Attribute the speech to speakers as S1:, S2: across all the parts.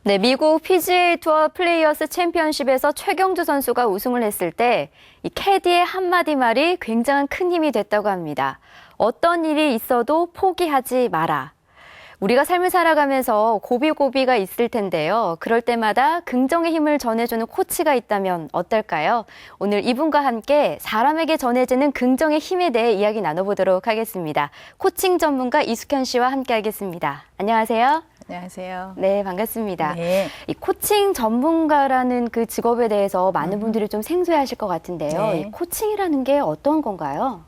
S1: 네, 미국 PGA 투어 플레이어스 챔피언십에서 최경주 선수가 우승을 했을 때 이 캐디의 한마디 말이 굉장한 큰 힘이 됐다고 합니다. 어떤 일이 있어도 포기하지 마라. 우리가 삶을 살아가면서 고비고비가 있을 텐데요. 그럴 때마다 긍정의 힘을 전해주는 코치가 있다면 어떨까요? 오늘 이분과 함께 사람에게 전해지는 긍정의 힘에 대해 이야기 나눠보도록 하겠습니다. 코칭 전문가 이숙현 씨와 함께하겠습니다. 안녕하세요.
S2: 안녕하세요.
S1: 네, 반갑습니다.
S2: 네.
S1: 이 코칭 전문가라는 그 직업에 대해서 많은 분들이 좀 생소해하실 것 같은데요.
S2: 네.
S1: 이 코칭이라는 게 어떤 건가요?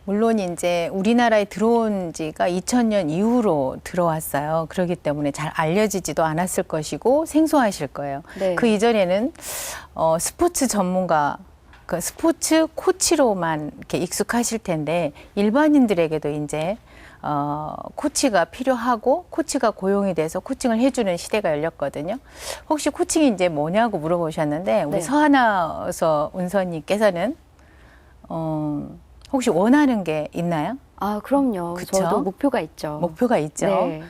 S2: 물론 이제 우리나라에 들어온 지가 2000년 이후로 들어왔어요. 그렇기 때문에 잘 알려지지도 않았을 것이고 생소하실 거예요.
S1: 네.
S2: 그 이전에는 스포츠 전문가, 그 스포츠 코치로만 이렇게 익숙하실 텐데 일반인들에게도 이제 코치가 필요하고 코치가 고용이 돼서 코칭을 해주는 시대가 열렸거든요. 혹시 코칭이 이제 뭐냐고 물어보셨는데 우리
S1: 네.
S2: 서하나서 운선님께서는 혹시 원하는 게 있나요?
S1: 아, 그럼요.
S2: 그쵸?
S1: 저도 목표가 있죠.
S2: 목표가 있죠.
S1: 네.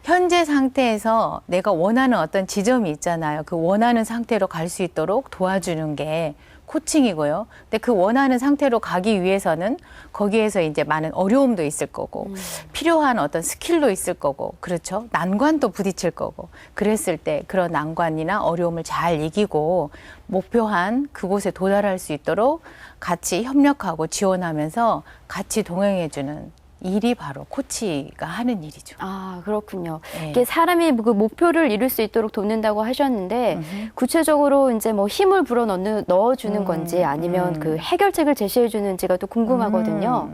S2: 현재 상태에서 내가 원하는 어떤 지점이 있잖아요. 그 원하는 상태로 갈 수 있도록 도와주는 게 코칭이고요. 근데 그 원하는 상태로 가기 위해서는 거기에서 이제 많은 어려움도 있을 거고 필요한 어떤 스킬도 있을 거고 그렇죠. 난관도 부딪힐 거고 그랬을 때 그런 난관이나 어려움을 잘 이기고 목표한 그곳에 도달할 수 있도록 같이 협력하고 지원하면서 같이 동행해주는 일이 바로 코치가 하는 일이죠.
S1: 아, 그렇군요.
S2: 네.
S1: 이게 사람이 그 목표를 이룰 수 있도록 돕는다고 하셨는데 구체적으로 이제 뭐 힘을 불어 넣어주는 건지 아니면 그 해결책을 제시해 주는지가 또 궁금하거든요.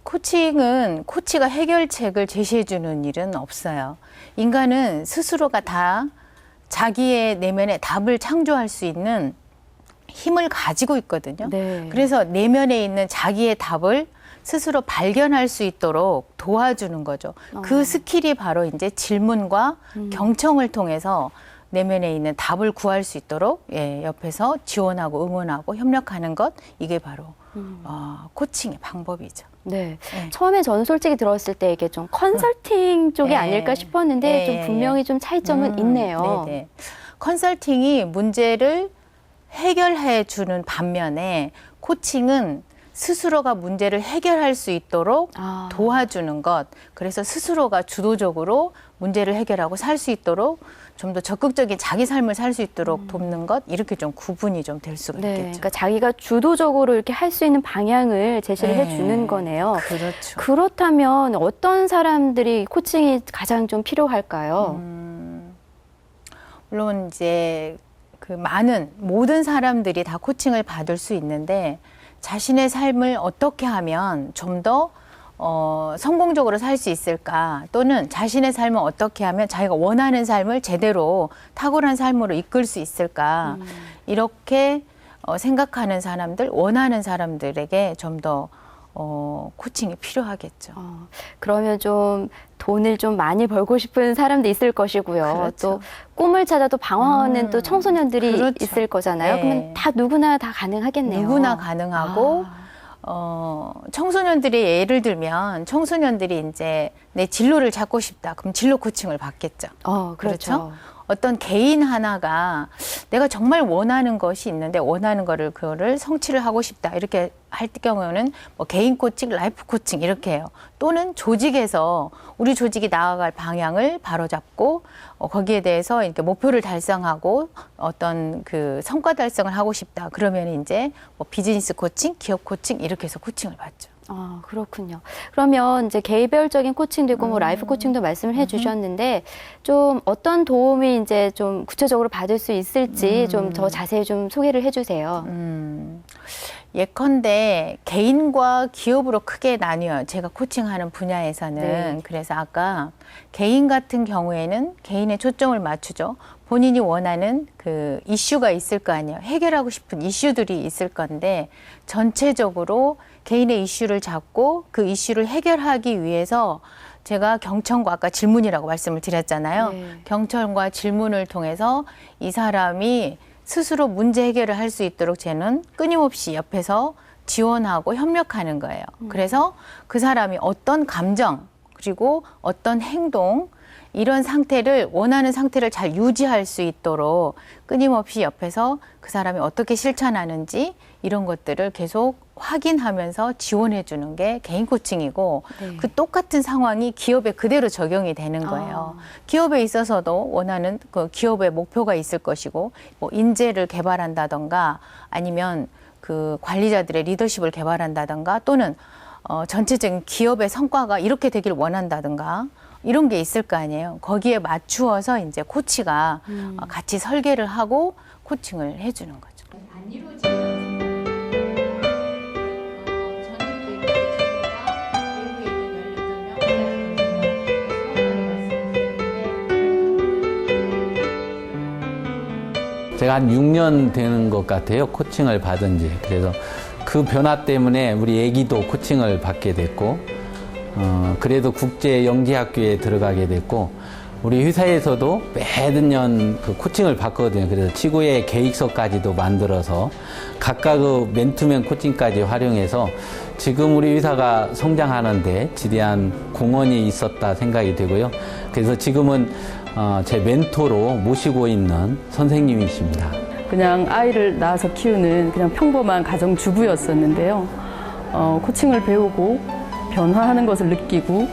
S2: 코칭은 코치가 해결책을 제시해 주는 일은 없어요. 인간은 스스로가 다 자기의 내면의 답을 창조할 수 있는 힘을 가지고 있거든요.
S1: 네.
S2: 그래서 내면에 있는 자기의 답을 스스로 발견할 수 있도록 도와주는 거죠. 그 스킬이 바로 이제 질문과 경청을 통해서 내면에 있는 답을 구할 수 있도록 옆에서 지원하고 응원하고 협력하는 것, 이게 바로 코칭의 방법이죠.
S1: 네.
S2: 네.
S1: 처음에 저는 솔직히 들었을 때 이게 좀 컨설팅 쪽이
S2: 네.
S1: 아닐까 싶었는데
S2: 네.
S1: 좀 분명히 좀 차이점은 있네요.
S2: 네네. 컨설팅이 문제를 해결해 주는 반면에 코칭은 스스로가 문제를 해결할 수 있도록 도와주는 것. 그래서 스스로가 주도적으로 문제를 해결하고 살 수 있도록 좀 더 적극적인 자기 삶을 살 수 있도록 돕는 것. 이렇게 좀 구분이 좀 될 수가
S1: 네.
S2: 있겠죠.
S1: 그러니까 자기가 주도적으로 이렇게 할 수 있는 방향을 제시를
S2: 네.
S1: 해주는 거네요.
S2: 그렇죠.
S1: 그렇다면 어떤 사람들이 코칭이 가장 좀 필요할까요?
S2: 물론 이제 그 모든 사람들이 다 코칭을 받을 수 있는데 자신의 삶을 어떻게 하면 좀 더 성공적으로 살 수 있을까 또는 자신의 삶을 어떻게 하면 자기가 원하는 삶을 제대로 탁월한 삶으로 이끌 수 있을까 이렇게 생각하는 사람들, 원하는 사람들에게 좀 더 코칭이 필요하겠죠.
S1: 그러면 좀 돈을 좀 많이 벌고 싶은 사람도 있을 것이고요.
S2: 그렇죠.
S1: 또 꿈을 찾아 또 방황하는 또 청소년들이
S2: 그렇죠.
S1: 있을 거잖아요.
S2: 네.
S1: 그러면 다 누구나 다 가능하겠네요.
S2: 누구나 가능하고 청소년들이 예를 들면 청소년들이 이제 내 진로를 찾고 싶다. 그럼 진로 코칭을 받겠죠.
S1: 그렇죠.
S2: 어떤 개인 하나가 내가 정말 원하는 것이 있는데 원하는 그거를 성취를 하고 싶다. 이렇게 할 경우에는 뭐 개인 코칭, 라이프 코칭 이렇게 해요. 또는 조직에서 우리 조직이 나아갈 방향을 바로잡고 거기에 대해서 이렇게 목표를 달성하고 어떤 그 성과 달성을 하고 싶다. 그러면 이제 뭐 비즈니스 코칭, 기업 코칭 이렇게 해서 코칭을 받죠.
S1: 그렇군요. 그러면 이제 개별적인 코칭도 있고 뭐 라이프 코칭도 말씀을 해주셨는데 좀 어떤 도움이 이제 좀 구체적으로 받을 수 있을지 좀 더 자세히 좀 소개를 해주세요.
S2: 예컨대 개인과 기업으로 크게 나뉘어요. 제가 코칭하는 분야에서는.
S1: 네.
S2: 그래서 아까 개인 같은 경우에는 개인의 초점을 맞추죠. 본인이 원하는 그 이슈가 있을 거 아니에요. 해결하고 싶은 이슈들이 있을 건데 전체적으로 개인의 이슈를 잡고 그 이슈를 해결하기 위해서 제가 경청과 아까 질문이라고 말씀을 드렸잖아요.
S1: 네.
S2: 경청과 질문을 통해서 이 사람이 스스로 문제 해결을 할 수 있도록 저는 끊임없이 옆에서 지원하고 협력하는 거예요. 그래서 그 사람이 어떤 감정 그리고 어떤 행동 이런 상태를 원하는 상태를 잘 유지할 수 있도록 끊임없이 옆에서 그 사람이 어떻게 실천하는지 이런 것들을 계속 확인하면서 지원해 주는 게 개인 코칭이고
S1: 네.
S2: 그 똑같은 상황이 기업에 그대로 적용이 되는 거예요. 기업에 있어서도 원하는 그 기업의 목표가 있을 것이고 뭐 인재를 개발한다던가 아니면 그 관리자들의 리더십을 개발한다던가 또는 전체적인 기업의 성과가 이렇게 되길 원한다든가 이런 게 있을 거 아니에요. 거기에 맞추어서 이제 코치가 같이 설계를 하고 코칭을 해주는 거죠. 안 이루어지는
S3: 제가 한 6년 되는 것 같아요. 코칭을 받은 지. 그래서 그 변화 때문에 우리 애기도 코칭을 받게 됐고, 그래도 국제 영재학교에 들어가게 됐고, 우리 회사에서도 매년 그 코칭을 받거든요. 그래서 지구의 계획서까지도 만들어서 각각의 맨투맨 코칭까지 활용해서 지금 우리 회사가 성장하는데 지대한 공헌이 있었다 생각이 되고요. 그래서 지금은 제 멘토로 모시고 있는 선생님이십니다.
S4: 그냥 아이를 낳아서 키우는 그냥 평범한 가정주부였었는데요. 코칭을 배우고 변화하는 것을 느끼고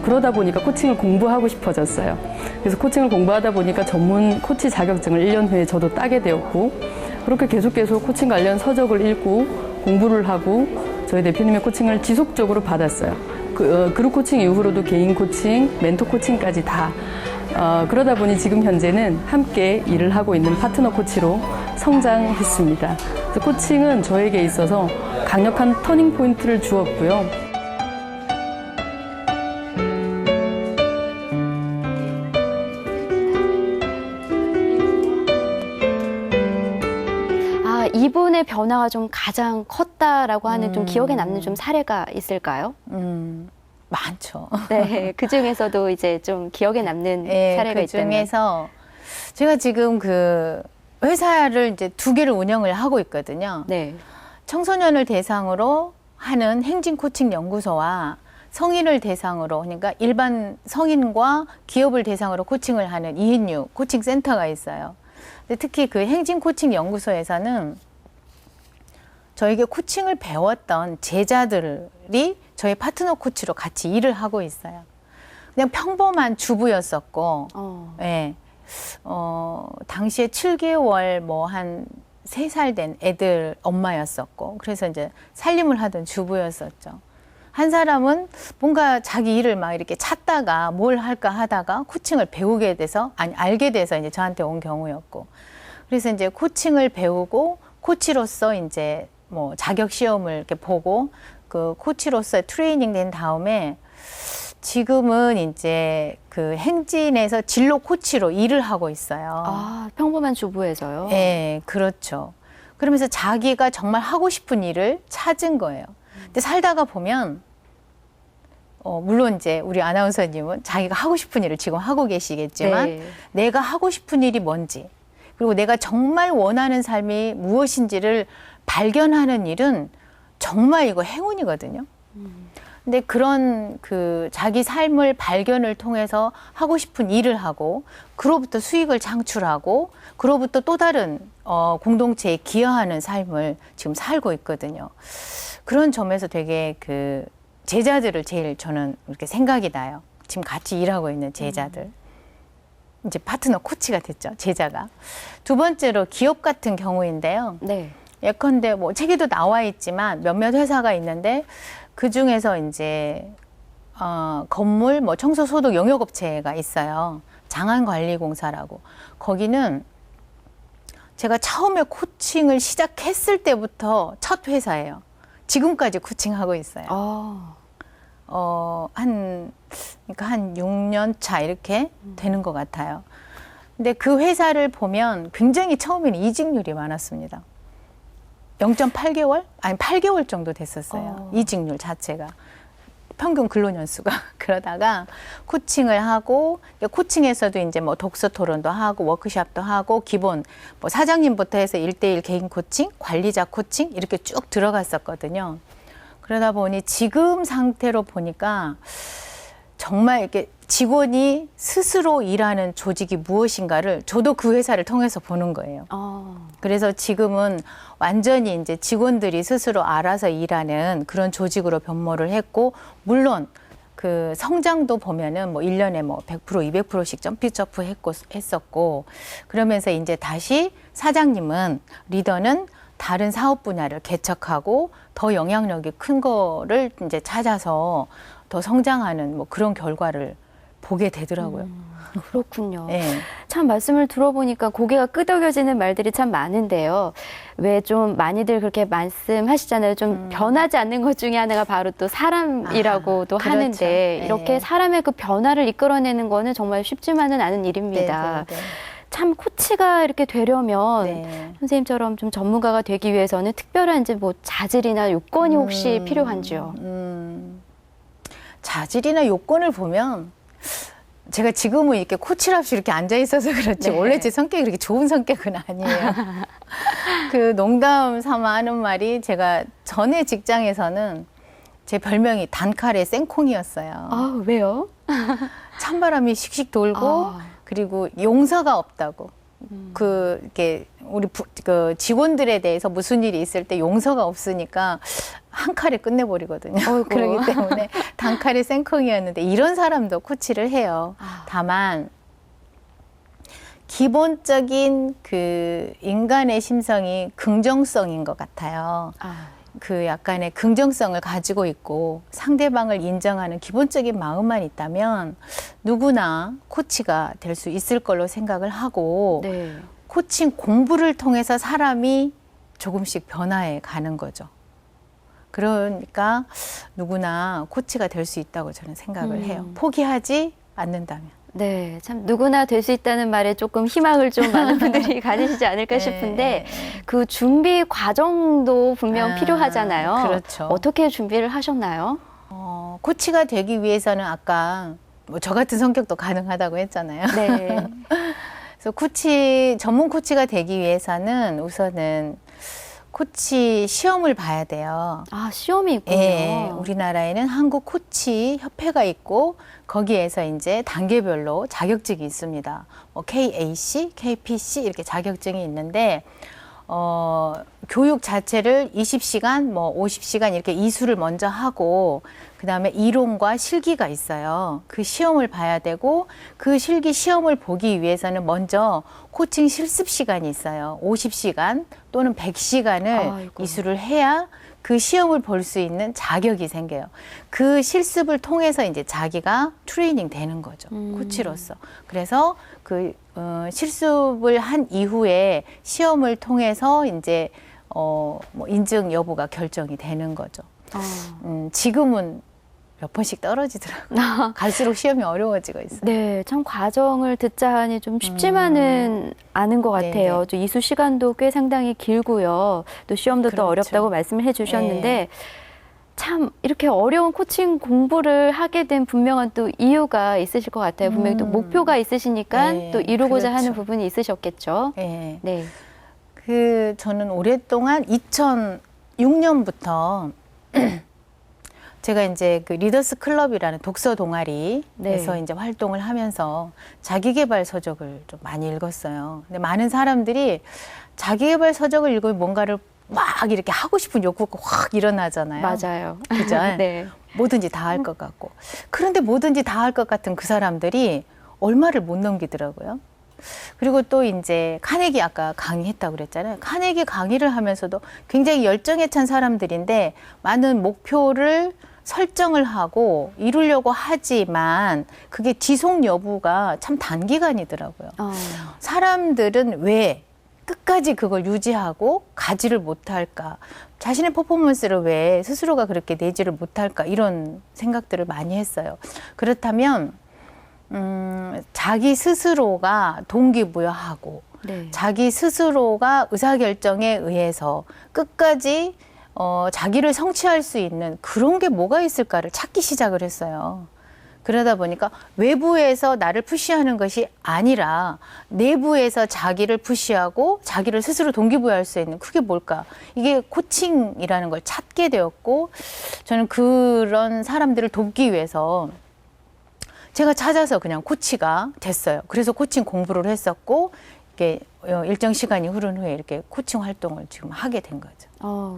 S4: 그러다 보니까 코칭을 공부하고 싶어졌어요. 그래서 코칭을 공부하다 보니까 전문 코치 자격증을 1년 후에 저도 따게 되었고 그렇게 계속 코칭 관련 서적을 읽고 공부를 하고 저희 대표님의 코칭을 지속적으로 받았어요. 그룹 코칭 이후로도 개인 코칭, 멘토 코칭까지 다 그러다 보니 지금 현재는 함께 일을 하고 있는 파트너 코치로 성장했습니다. 그래서 코칭은 저에게 있어서 강력한 터닝 포인트를 주었고요.
S1: 이분의 변화가 좀 가장 컸다라고 하는 좀 기억에 남는 좀 사례가 있을까요?
S2: 많죠.
S1: 네, 그 중에서도 이제 좀 기억에 남는
S2: 네,
S1: 사례가
S2: 그
S1: 있다면.
S2: 중에서 제가 지금 그 회사를 이제 2개를 운영을 하고 있거든요.
S1: 네.
S2: 청소년을 대상으로 하는 행진 코칭 연구소와 성인을 대상으로 그러니까 일반 성인과 기업을 대상으로 코칭을 하는 이hen유 코칭 센터가 있어요. 근데 특히 그 행진 코칭 연구소에서는 저에게 코칭을 배웠던 제자들이 저희 파트너 코치로 같이 일을 하고 있어요. 그냥 평범한 주부였었고, 예. 당시에 7개월 뭐 한 3살 된 애들 엄마였었고, 그래서 이제 살림을 하던 주부였었죠. 한 사람은 뭔가 자기 일을 막 이렇게 찾다가 뭘 할까 하다가 코칭을 배우게 돼서, 아니, 알게 돼서 이제 저한테 온 경우였고, 그래서 이제 코칭을 배우고 코치로서 이제 뭐 자격 시험을 이렇게 보고 그 코치로서 트레이닝 된 다음에 지금은 이제 그 행진에서 진로 코치로 일을 하고 있어요.
S1: 아, 평범한 주부에서요?
S2: 네, 그렇죠. 그러면서 자기가 정말 하고 싶은 일을 찾은 거예요. 근데 살다가 보면 물론 이제 우리 아나운서님은 자기가 하고 싶은 일을 지금 하고 계시겠지만
S1: 네.
S2: 내가 하고 싶은 일이 뭔지 그리고 내가 정말 원하는 삶이 무엇인지를 발견하는 일은 정말 이거 행운이거든요. 근데 그런 그 자기 삶을 발견을 통해서 하고 싶은 일을 하고 그로부터 수익을 창출하고 그로부터 또 다른 공동체에 기여하는 삶을 지금 살고 있거든요. 그런 점에서 되게 그 제자들을 제일 저는 이렇게 생각이 나요. 지금 같이 일하고 있는 제자들. 이제 파트너 코치가 됐죠, 제자가. 두 번째로 기업 같은 경우인데요.
S1: 네.
S2: 예컨대 뭐 책에도 나와 있지만 몇몇 회사가 있는데 그 중에서 이제 건물 뭐 청소 소독 용역업체가 있어요. 장안관리공사라고. 거기는 제가 처음에 코칭을 시작했을 때부터 첫 회사예요. 지금까지 코칭하고 있어요. 그러니까 한 6년 차 이렇게 되는 것 같아요. 근데 그 회사를 보면 굉장히 처음에는 이직률이 많았습니다. 0.8개월? 아니 8개월 정도 됐었어요. 이직률 자체가. 평균 근로연수가. 그러다가 코칭을 하고 코칭에서도 이제 뭐 독서 토론도 하고 워크숍도 하고 기본 뭐 사장님부터 해서 1대1 개인 코칭, 관리자 코칭 이렇게 쭉 들어갔었거든요. 그러다 보니 지금 상태로 보니까 정말 이렇게 직원이 스스로 일하는 조직이 무엇인가를 저도 그 회사를 통해서 보는 거예요. 그래서 지금은 완전히 이제 직원들이 스스로 알아서 일하는 그런 조직으로 변모를 했고, 물론 그 성장도 보면은 뭐 1년에 뭐 100%, 200%씩 점프 했었고, 그러면서 이제 다시 사장님은, 리더는 다른 사업 분야를 개척하고 더 영향력이 큰 거를 이제 찾아서 더 성장하는 뭐 그런 결과를 보게 되더라고요.
S1: 그렇군요.
S2: 네.
S1: 참 말씀을 들어보니까 고개가 끄덕여지는 말들이 참 많은데요. 왜 좀 많이들 그렇게 말씀하시잖아요. 좀 변하지 않는 것 중에 하나가 바로 또 사람이라고도
S2: 그렇죠.
S1: 하는데,
S2: 네.
S1: 이렇게 사람의 그 변화를 이끌어내는 거는 정말 쉽지만은 않은 일입니다.
S2: 네, 네, 네.
S1: 참 코치가 이렇게 되려면
S2: 네.
S1: 선생님처럼 좀 전문가가 되기 위해서는 특별한 이제 뭐 자질이나 요건이 혹시 필요한지요?
S2: 자질이나 요건을 보면, 제가 지금은 이렇게 코치랍시 이렇게 앉아 있어서 그렇지,
S1: 네.
S2: 원래 제 성격이 그렇게 좋은 성격은 아니에요. 그 농담 삼아 하는 말이, 제가 전에 직장에서는 제 별명이 단칼에 생콩이었어요.
S1: 아, 왜요?
S2: 찬바람이 씩씩 돌고, 그리고 용서가 없다고. 이렇게 그 직원들에 대해서 무슨 일이 있을 때 용서가 없으니까 한 칼에 끝내버리거든요.
S1: 어이구.
S2: 그렇기 때문에 단칼에 생콩이었는데, 이런 사람도 코치를 해요. 다만 기본적인 그 인간의 심성이 긍정성인 것 같아요. 그 약간의 긍정성을 가지고 있고 상대방을 인정하는 기본적인 마음만 있다면 누구나 코치가 될 수 있을 걸로 생각을 하고,
S1: 네.
S2: 코칭 공부를 통해서 사람이 조금씩 변화해 가는 거죠. 그러니까 누구나 코치가 될 수 있다고 저는 생각을 해요. 포기하지 않는다면.
S1: 네, 참 누구나 될 수 있다는 말에 조금 희망을 좀 많은 분들이 가지시지 않을까 싶은데, 그 준비 과정도 분명 필요하잖아요.
S2: 그렇죠.
S1: 어떻게 준비를 하셨나요?
S2: 코치가 되기 위해서는 아까 뭐 저 같은 성격도 가능하다고 했잖아요.
S1: 네.
S2: 그래서 전문 코치가 되기 위해서는 우선은 코치 시험을 봐야 돼요.
S1: 아, 시험이 있군요.
S2: 예, 우리나라에는 한국 코치 협회가 있고, 거기에서 이제 단계별로 자격증이 있습니다. 뭐 KAC, KPC 이렇게 자격증이 있는데, 교육 자체를 20시간, 뭐 50시간 이렇게 이수를 먼저 하고, 그 다음에 이론과 실기가 있어요. 그 시험을 봐야 되고, 그 실기 시험을 보기 위해서는 먼저 코칭 실습 시간이 있어요. 50시간 또는 100시간을
S1: 아이고.
S2: 이수를 해야 그 시험을 볼 수 있는 자격이 생겨요. 그 실습을 통해서 이제 자기가 트레이닝 되는 거죠. 코치로서. 그래서 그 실습을 한 이후에 시험을 통해서 이제 뭐 인증 여부가 결정이 되는 거죠. 지금은 몇 번씩 떨어지더라고요. 갈수록 시험이 어려워지고 있어요.
S1: 네, 참 과정을 듣자 하니 좀 쉽지만은 않은 것 같아요.
S2: 네네.
S1: 또 이수 시간도 꽤 상당히 길고요. 또 시험도
S2: 그렇죠.
S1: 또 어렵다고 말씀을 해주셨는데,
S2: 네.
S1: 참 이렇게 어려운 코칭 공부를 하게 된 분명한 또 이유가 있으실 것 같아요. 분명히 또 목표가 있으시니까
S2: 네,
S1: 또 이루고자
S2: 그렇죠.
S1: 하는 부분이 있으셨겠죠.
S2: 네.
S1: 네.
S2: 저는 오랫동안 2006년부터 제가 이제 그 리더스 클럽이라는 독서 동아리에서
S1: 네.
S2: 이제 활동을 하면서 자기계발 서적을 좀 많이 읽었어요. 근데 많은 사람들이 자기계발 서적을 읽으면 뭔가를 막 이렇게 하고 싶은 욕구가 확 일어나잖아요.
S1: 맞아요.
S2: 그죠?
S1: 네.
S2: 뭐든지 다 할 것 같고. 그런데 뭐든지 다 할 것 같은 그 사람들이 얼마를 못 넘기더라고요. 그리고 또 이제 카네기 아까 강의했다고 그랬잖아요. 카네기 강의를 하면서도 굉장히 열정에 찬 사람들인데 많은 목표를 설정을 하고 이루려고 하지만 그게 지속 여부가 참 단기간이더라고요. 사람들은 왜 끝까지 그걸 유지하고 가지를 못할까? 자신의 퍼포먼스를 왜 스스로가 그렇게 내지를 못할까? 이런 생각들을 많이 했어요. 그렇다면 자기 스스로가 동기부여하고
S1: 네.
S2: 자기 스스로가 의사결정에 의해서 끝까지 자기를 성취할 수 있는 그런 게 뭐가 있을까를 찾기 시작을 했어요. 그러다 보니까 외부에서 나를 푸시하는 것이 아니라 내부에서 자기를 푸시하고 자기를 스스로 동기부여할 수 있는 그게 뭘까? 이게 코칭이라는 걸 찾게 되었고, 저는 그런 사람들을 돕기 위해서 제가 찾아서 그냥 코치가 됐어요. 그래서 코칭 공부를 했었고 이게 일정 시간이 흐른 후에 이렇게 코칭 활동을 지금 하게 된 거죠.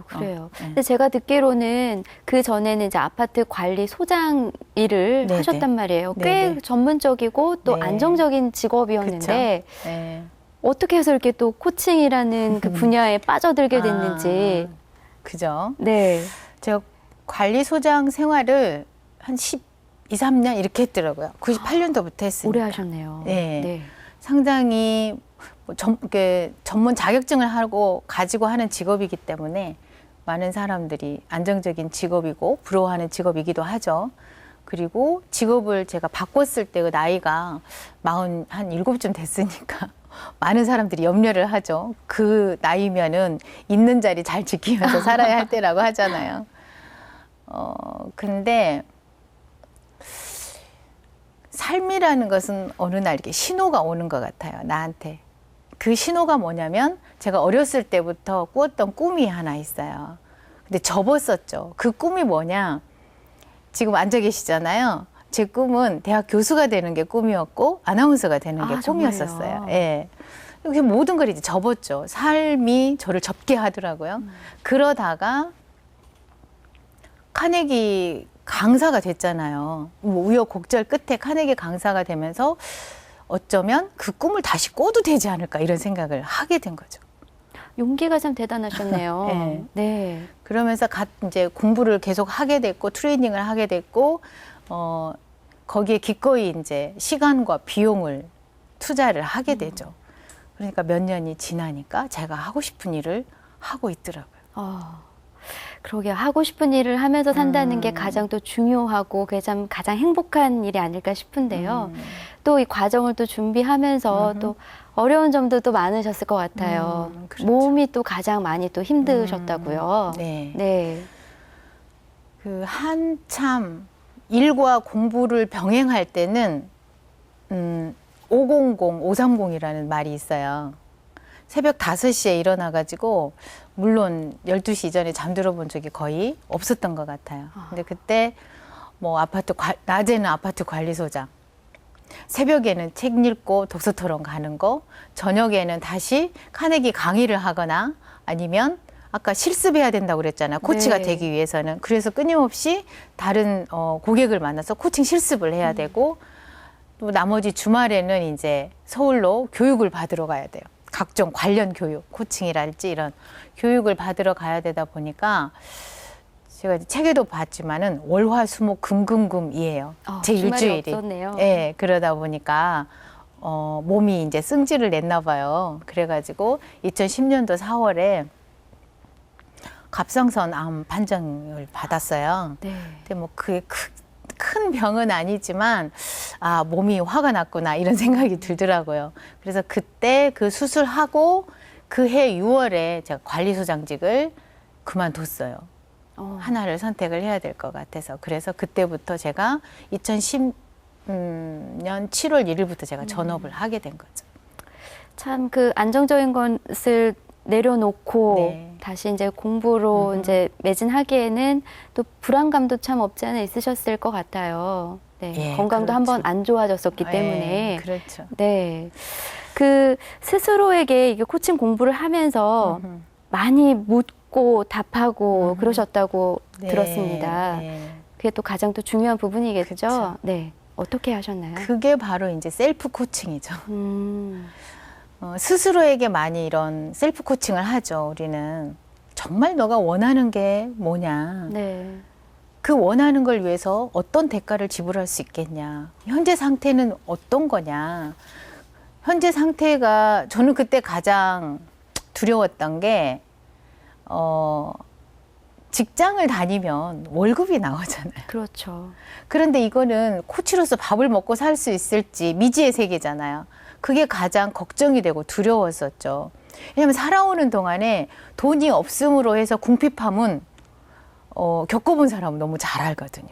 S1: 그래요.
S2: 네.
S1: 근데 제가 듣기로는 그 전에는 이제 아파트 관리 소장 일을
S2: 네네.
S1: 하셨단 말이에요. 꽤
S2: 네네.
S1: 전문적이고 또
S2: 네.
S1: 안정적인 직업이었는데
S2: 네.
S1: 어떻게 해서 이렇게 또 코칭이라는 그 분야에 빠져들게
S2: 아.
S1: 됐는지.
S2: 그죠?
S1: 네.
S2: 제가 관리소장 생활을 한 12, 3년 이렇게 했더라고요. 98년도부터 했으니까.
S1: 오래 하셨네요.
S2: 네. 상당히 이렇게 전문 자격증을 가지고 하는 직업이기 때문에 많은 사람들이 안정적인 직업이고 부러워하는 직업이기도 하죠. 그리고 직업을 제가 바꿨을 때 그 나이가 47쯤 됐으니까 많은 사람들이 염려를 하죠. 그 나이면은 있는 자리 잘 지키면서 살아야 할 때라고 하잖아요. 근데 삶이라는 것은 어느 날 이렇게 신호가 오는 것 같아요, 나한테. 그 신호가 뭐냐면 제가 어렸을 때부터 꾸었던 꿈이 하나 있어요. 근데 접었었죠. 그 꿈이 뭐냐? 지금 앉아 계시잖아요. 제 꿈은 대학 교수가 되는 게 꿈이었고 아나운서가 되는 게 꿈이었었어요.
S1: 정말요?
S2: 예. 이렇게 모든 걸 이제 접었죠. 삶이 저를 접게 하더라고요. 그러다가 카네기 강사가 됐잖아요. 뭐 우여곡절 끝에 카네기 강사가 되면서 어쩌면 그 꿈을 다시 꿔도 되지 않을까 이런 생각을 하게 된 거죠.
S1: 용기가 참 대단하셨네요.
S2: 네.
S1: 네.
S2: 그러면서 이제 공부를 계속 하게 됐고 트레이닝을 하게 됐고 거기에 기꺼이 이제 시간과 비용을 투자를 하게 되죠. 그러니까 몇 년이 지나니까 제가 하고 싶은 일을 하고 있더라고요.
S1: 그러게 하고 싶은 일을 하면서 산다는 게 가장 또 중요하고 그게 참 가장 행복한 일이 아닐까 싶은데요. 또 이 과정을 또 준비하면서 또 어려운 점도 또 많으셨을 것 같아요.
S2: 그렇죠.
S1: 몸이 또 가장 많이 또 힘드셨다고요.
S2: 네.
S1: 네.
S2: 그 한참 일과 공부를 병행할 때는 500, 530이라는 말이 있어요. 새벽 5시에 일어나가지고 물론 12시 이전에 잠들어 본 적이 거의 없었던 것 같아요. 근데 그때 뭐 낮에는 아파트 관리소장, 새벽에는 책 읽고 독서 토론 가는 거, 저녁에는 다시 카네기 강의를 하거나 아니면 아까 실습해야 된다고 그랬잖아요. 코치가
S1: 네.
S2: 되기 위해서는. 그래서 끊임없이 다른 고객을 만나서 코칭 실습을 해야 되고 또 나머지 주말에는 이제 서울로 교육을 받으러 가야 돼요. 각종 관련 교육, 코칭이랄지 이런 교육을 받으러 가야 되다 보니까 제가 이제 책에도 봤지만은 월화수목금금금이에요. 제
S1: 주말이
S2: 일주일이.
S1: 없었네요.
S2: 예, 그러다 보니까 몸이 이제 승질을 냈나 봐요. 그래가지고 2010년도 4월에 갑상선 암 판정을 받았어요.
S1: 네.
S2: 근데 뭐 그게 큰 병은 아니지만 몸이 화가 났구나 이런 생각이 들더라고요. 그래서 그때 그 수술하고 그해 6월에 제가 관리소장직을 그만뒀어요. 하나를 선택을 해야 될 것 같아서. 그래서 그때부터 제가 2010년 7월 1일부터 제가 전업을 하게 된 거죠.
S1: 참 그 안정적인 것을 내려놓고
S2: 네.
S1: 다시 이제 공부로 이제 매진하기에는 또 불안감도 참 없지 않아 있으셨을 것 같아요. 네.
S2: 예,
S1: 건강도
S2: 그렇죠.
S1: 한번 안 좋아졌었기 때문에.
S2: 예, 그렇죠.
S1: 네. 그 스스로에게 이게 코칭 공부를 하면서 많이 묻고 답하고 그러셨다고
S2: 네,
S1: 들었습니다.
S2: 네.
S1: 그게 또 가장 또 중요한 부분이겠죠.
S2: 그쵸.
S1: 네. 어떻게 하셨나요?
S2: 그게 바로 이제 셀프 코칭이죠.
S1: 음.
S2: 스스로에게 많이 이런 셀프 코칭을 하죠. 우리는 정말 너가 원하는 게 뭐냐.
S1: 네.
S2: 그 원하는 걸 위해서 어떤 대가를 지불할 수 있겠냐. 현재 상태는 어떤 거냐. 현재 상태가 저는 그때 가장 두려웠던 게 직장을 다니면 월급이 나오잖아요.
S1: 그렇죠.
S2: 그런데 이거는 코치로서 밥을 먹고 살 수 있을지 미지의 세계잖아요. 그게 가장 걱정이 되고 두려웠었죠. 왜냐하면 살아오는 동안에 돈이 없음으로 해서 궁핍함은 겪어본 사람은 너무 잘 알거든요.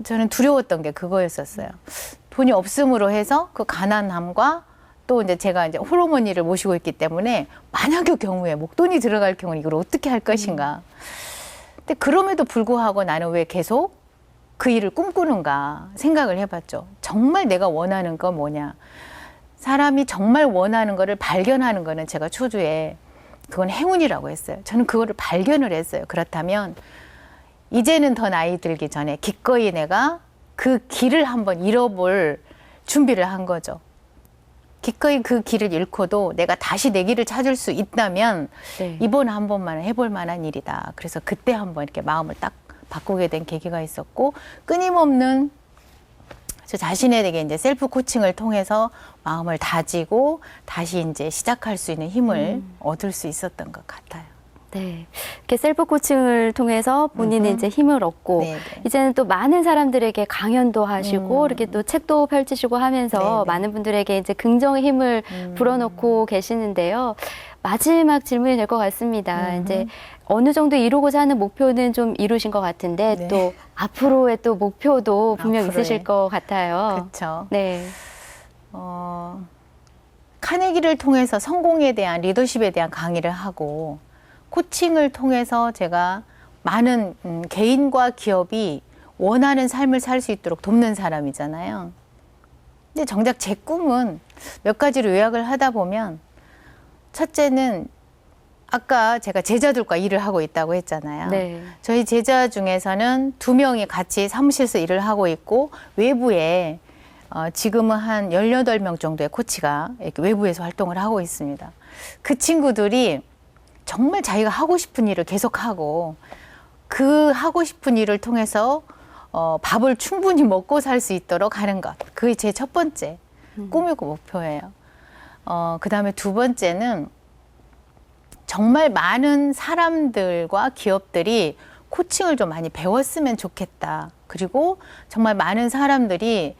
S2: 저는 두려웠던 게 그거였었어요. 돈이 없음으로 해서 그 가난함과 또 이제 제가 이제 홀어머니를 모시고 있기 때문에 만약의 경우에 목돈이 들어갈 경우는 이걸 어떻게 할 것인가. 근데 그럼에도 불구하고 나는 왜 계속 그 일을 꿈꾸는가 생각을 해봤죠. 정말 내가 원하는 건 뭐냐. 사람이 정말 원하는 거를 발견하는 거는 제가 초주에 그건 행운이라고 했어요. 저는 그거를 발견을 했어요. 그렇다면 이제는 더 나이 들기 전에 기꺼이 내가 그 길을 한번 잃어볼 준비를 한 거죠. 기꺼이 그 길을 잃고도 내가 다시 내 길을 찾을 수 있다면
S1: 네.
S2: 이번 한 번만은 해볼 만한 일이다. 그래서 그때 한번 이렇게 마음을 딱 바꾸게 된 계기가 있었고, 끊임없는 저 자신에게 이제 셀프 코칭을 통해서 마음을 다지고 다시 이제 시작할 수 있는 힘을 얻을 수 있었던 것 같아요.
S1: 네. 이렇게 셀프 코칭을 통해서 본인이 이제 힘을 얻고
S2: 네네.
S1: 이제는 또 많은 사람들에게 강연도 하시고 이렇게 또 책도 펼치시고 하면서
S2: 네네.
S1: 많은 분들에게 이제 긍정의 힘을 불어넣고 계시는데요. 마지막 질문이 될 것 같습니다. 이제 어느 정도 이루고자 하는 목표는 좀 이루신 것 같은데
S2: 네.
S1: 또 앞으로의 또 목표도 분명
S2: 앞으로의.
S1: 있으실 것 같아요.
S2: 그렇죠.
S1: 네.
S2: 카네기를 통해서 성공에 대한 리더십에 대한 강의를 하고 코칭을 통해서 제가 많은 개인과 기업이 원하는 삶을 살 수 있도록 돕는 사람이잖아요. 근데 정작 제 꿈은 몇 가지로 요약을 하다 보면 첫째는 아까 제가 제자들과 일을 하고 있다고 했잖아요.
S1: 네.
S2: 저희 제자 중에서는 2명이 같이 사무실에서 일을 하고 있고 외부에 지금은 한 18명 정도의 코치가 이렇게 외부에서 활동을 하고 있습니다. 그 친구들이 정말 자기가 하고 싶은 일을 계속하고 그 하고 싶은 일을 통해서 밥을 충분히 먹고 살 수 있도록 하는 것. 그게 제 첫 번째 꿈이고 목표예요. 그 다음에 두 번째는 정말 많은 사람들과 기업들이 코칭을 좀 많이 배웠으면 좋겠다. 그리고 정말 많은 사람들이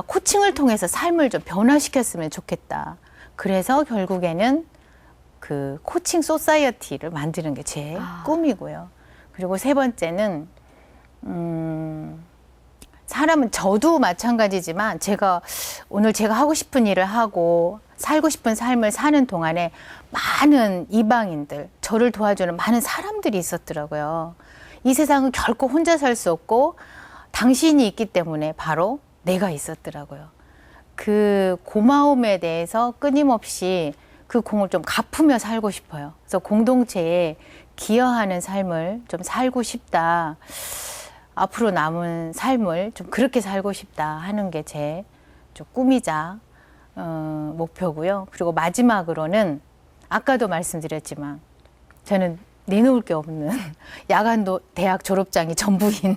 S2: 코칭을 통해서 삶을 좀 변화시켰으면 좋겠다. 그래서 결국에는 그 코칭 소사이어티를 만드는 게 제 꿈이고요. 그리고 세 번째는 사람은 저도 마찬가지지만 오늘 제가 하고 싶은 일을 하고 살고 싶은 삶을 사는 동안에 많은 이방인들, 저를 도와주는 많은 사람들이 있었더라고요. 이 세상은 결코 혼자 살 수 없고 당신이 있기 때문에 바로 내가 있었더라고요. 그 고마움에 대해서 끊임없이 그 공을 좀 갚으며 살고 싶어요. 그래서 공동체에 기여하는 삶을 좀 살고 싶다. 앞으로 남은 삶을 좀 그렇게 살고 싶다 하는 게 제 좀 꿈이자 목표고요. 그리고 마지막으로는 아까도 말씀드렸지만 저는 내놓을 게 없는 야간도 대학 졸업장이 전부인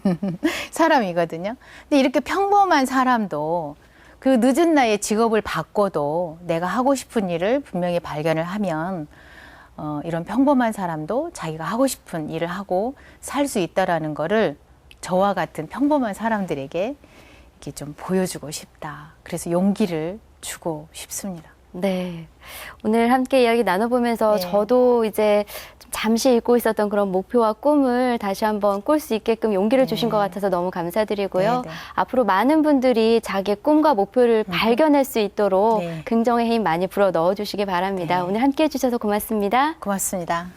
S2: 사람이거든요. 근데 이렇게 평범한 사람도 그 늦은 나이에 직업을 바꿔도 내가 하고 싶은 일을 분명히 발견을 하면 이런 평범한 사람도 자기가 하고 싶은 일을 하고 살 수 있다라는 거를 저와 같은 평범한 사람들에게 이렇게 좀 보여주고 싶다. 그래서 용기를 주고 싶습니다.
S1: 네. 오늘 함께 이야기 나눠보면서
S2: 네.
S1: 저도 이제 좀 잠시 잊고 있었던 그런 목표와 꿈을 다시 한번 꿀 수 있게끔 용기를 주신 것 같아서 너무 감사드리고요.
S2: 네, 네.
S1: 앞으로 많은 분들이 자기의 꿈과 목표를 발견할 수 있도록
S2: 네.
S1: 긍정의 힘 많이 불어 넣어주시기 바랍니다.
S2: 네.
S1: 오늘 함께 해주셔서 고맙습니다.
S2: 고맙습니다.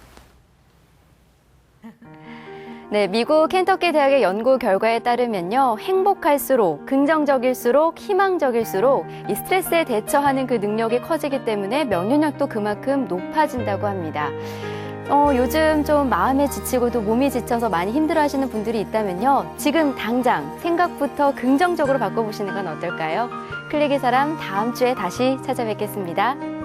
S1: 네, 미국 켄터키 대학의 연구 결과에 따르면요, 행복할수록, 긍정적일수록, 희망적일수록 이 스트레스에 대처하는 그 능력이 커지기 때문에 면역력도 그만큼 높아진다고 합니다. 요즘 좀 마음에 지치고도 몸이 지쳐서 많이 힘들어하시는 분들이 있다면요, 지금 당장 생각부터 긍정적으로 바꿔보시는 건 어떨까요? 클릭의 사람 다음 주에 다시 찾아뵙겠습니다.